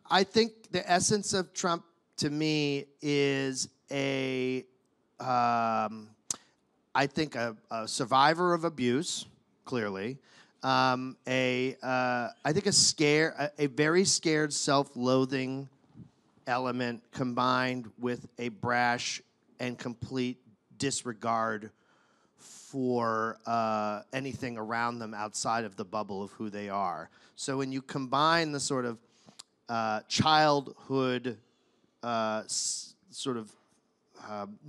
I think the essence of Trump, to me, is I think a survivor of abuse, clearly. I think a very scared, self-loathing element combined with a brash and complete disregard for anything around them outside of the bubble of who they are. So when you combine the sort of childhood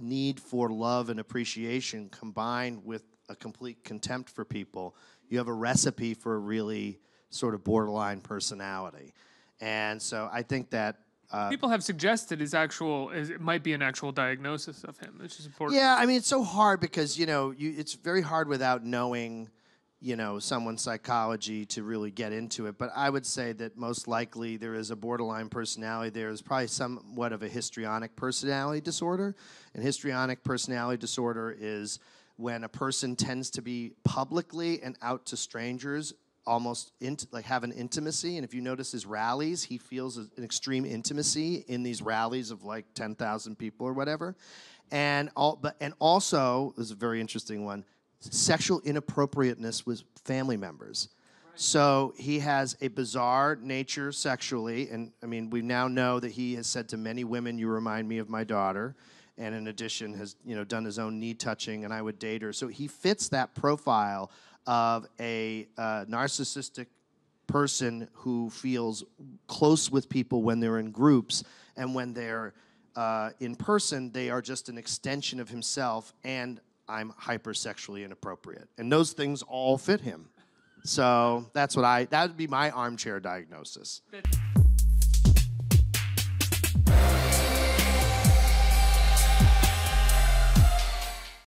need for love and appreciation combined with a complete contempt for people, you have a recipe for a really sort of borderline personality. And so I think that people have suggested it might be an actual diagnosis of him, which is important. Yeah, I mean, it's so hard because, it's very hard without knowing, someone's psychology to really get into it. But I would say that most likely there is a borderline personality. There is probably somewhat of a histrionic personality disorder. And histrionic personality disorder is when a person tends to be publicly and out to strangers almost have an intimacy. And if you notice his rallies, he feels an extreme intimacy in these rallies of like 10,000 people or whatever. And also, this is a very interesting one, sexual inappropriateness with family members. Right. So he has a bizarre nature sexually, and I mean, we now know that he has said to many women, "You remind me of my daughter," and in addition has done his own knee touching, and I would date her. So he fits that profile of a narcissistic person who feels close with people when they're in groups, and when they're in person, they are just an extension of himself, and I'm hypersexually inappropriate. And those things all fit him. So that would be my armchair diagnosis.